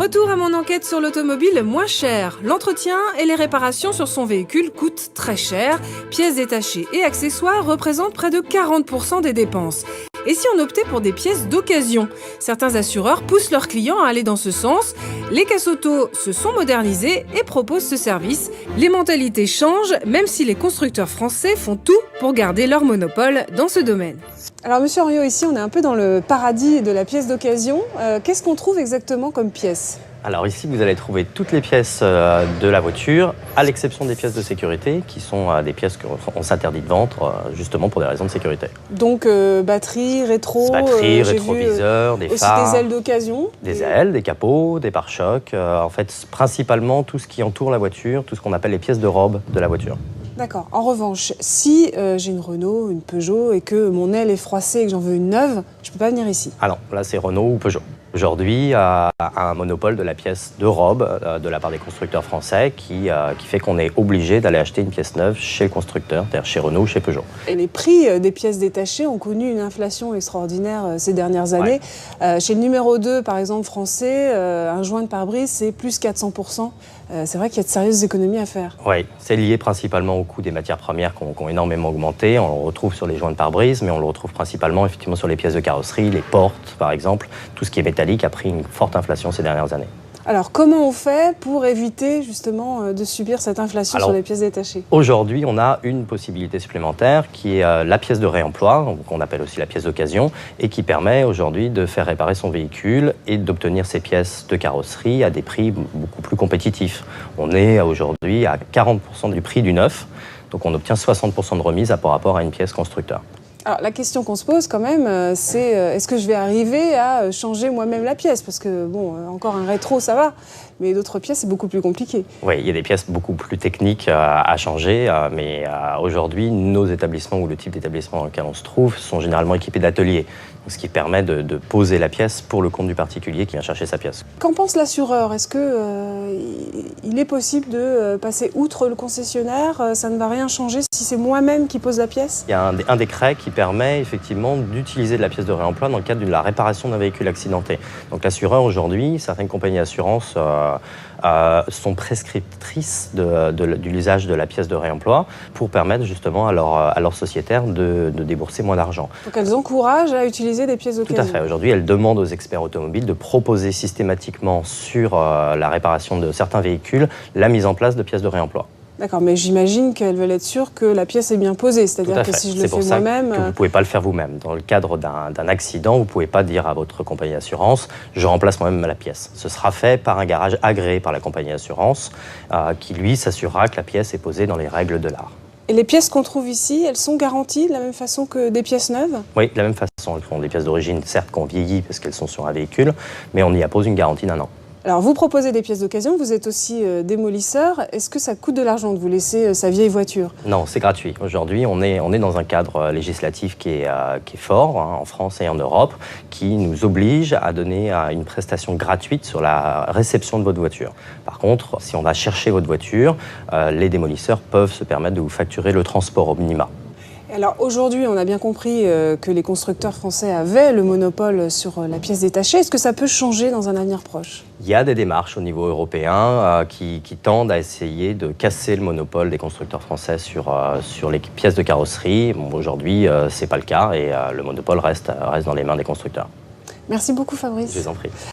Retour à mon enquête sur l'automobile moins cher. L'entretien et les réparations sur son véhicule coûtent très cher. Pièces détachées et accessoires représentent près de 40% des dépenses. Et si on optait pour des pièces d'occasion? Certains assureurs poussent leurs clients à aller dans ce sens. Les caisses auto se sont modernisées et proposent ce service. Les mentalités changent, même si les constructeurs français font tout pour garder leur monopole dans ce domaine. Alors Monsieur Henriot, ici on est un peu dans le paradis de la pièce d'occasion. Qu'est-ce qu'on trouve exactement comme pièces? Alors ici, vous allez trouver toutes les pièces de la voiture, à l'exception des pièces de sécurité, qui sont des pièces qu'on s'interdit de vendre, justement pour des raisons de sécurité. Donc batterie, rétro, rétroviseur, des phares. Aussi des ailes d'occasion. Des ailes, des capots, des pare-chocs. En fait, principalement tout ce qui entoure la voiture, tout ce qu'on appelle les pièces de robe de la voiture. D'accord. En revanche, si j'ai une Renault, une Peugeot et que mon aile est froissée et que j'en veux une neuve, je ne peux pas venir ici. Ah non, là c'est Renault ou Peugeot. Aujourd'hui, un monopole de la pièce de robe de la part des constructeurs français qui fait qu'on est obligé d'aller acheter une pièce neuve chez le constructeur, c'est-à-dire chez Renault ou chez Peugeot. Et les prix des pièces détachées ont connu une inflation extraordinaire ces dernières années. Ouais. Chez le numéro 2, par exemple, français, un joint de pare-brise, c'est plus 400%. C'est vrai qu'il y a de sérieuses économies à faire. Oui, c'est lié principalement au coût des matières premières qui ont énormément augmenté. On le retrouve sur les joints de pare-brise, mais on le retrouve principalement effectivement sur les pièces de carrosserie, les portes par exemple. Tout ce qui est métallique a pris une forte inflation ces dernières années. Alors, comment on fait pour éviter justement de subir cette inflation sur les pièces détachées? Aujourd'hui, on a une possibilité supplémentaire qui est la pièce de réemploi, qu'on appelle aussi la pièce d'occasion, et qui permet aujourd'hui de faire réparer son véhicule et d'obtenir ces pièces de carrosserie à des prix beaucoup plus compétitifs. On est aujourd'hui à 40% du prix du neuf, donc on obtient 60% de remise par rapport à une pièce constructeur. Alors, la question qu'on se pose quand même, c'est est-ce que je vais arriver à changer moi-même la pièce? Parce que, bon, encore un rétro, ça va, mais d'autres pièces, c'est beaucoup plus compliqué. Oui, il y a des pièces beaucoup plus techniques à changer, mais aujourd'hui, nos établissements ou le type d'établissement dans lequel on se trouve sont généralement équipés d'ateliers, ce qui permet de poser la pièce pour le compte du particulier qui vient chercher sa pièce. Qu'en pense l'assureur? Est-ce qu'il est possible de passer outre le concessionnaire? Ça ne va rien changer si c'est moi-même qui pose la pièce? Il y a un décret qui permet effectivement d'utiliser de la pièce de réemploi dans le cadre de la réparation d'un véhicule accidenté. Donc l'assureur aujourd'hui, certaines compagnies d'assurance sont prescriptrices de l'usage de la pièce de réemploi pour permettre justement à leurs sociétaires de débourser moins d'argent. Donc elles encouragent à utiliser des pièces d'occasion? Tout à fait. Aujourd'hui, elles demandent aux experts automobiles de proposer systématiquement sur la réparation de certains véhicules la mise en place de pièces de réemploi. D'accord, mais j'imagine qu'elles veulent être sûres que la pièce est bien posée, c'est-à-dire que si je le fais moi-même... Vous ne pouvez pas le faire vous-même. Dans le cadre d'un accident, vous ne pouvez pas dire à votre compagnie d'assurance « je remplace moi-même la pièce ». Ce sera fait par un garage agréé par la compagnie d'assurance qui, lui, s'assurera que la pièce est posée dans les règles de l'art. Et les pièces qu'on trouve ici, elles sont garanties de la même façon que des pièces neuves? Oui, de la même façon. Elles sont des pièces d'origine, certes, qu'on vieillit parce qu'elles sont sur un véhicule, mais on y appose une garantie d'1 an. Alors, vous proposez des pièces d'occasion, vous êtes aussi démolisseur. Est-ce que ça coûte de l'argent de vous laisser sa vieille voiture? Non, c'est gratuit. Aujourd'hui, on est dans un cadre législatif qui est fort, hein, en France et en Europe, qui nous oblige à donner une prestation gratuite sur la réception de votre voiture. Par contre, si on va chercher votre voiture, les démolisseurs peuvent se permettre de vous facturer le transport au minima. Alors aujourd'hui, on a bien compris que les constructeurs français avaient le monopole sur la pièce détachée. Est-ce que ça peut changer dans un avenir proche? Il y a des démarches au niveau européen qui tendent à essayer de casser le monopole des constructeurs français sur les pièces de carrosserie. Bon, aujourd'hui, ce n'est pas le cas et le monopole reste dans les mains des constructeurs. Merci beaucoup Fabrice. Je vous en prie.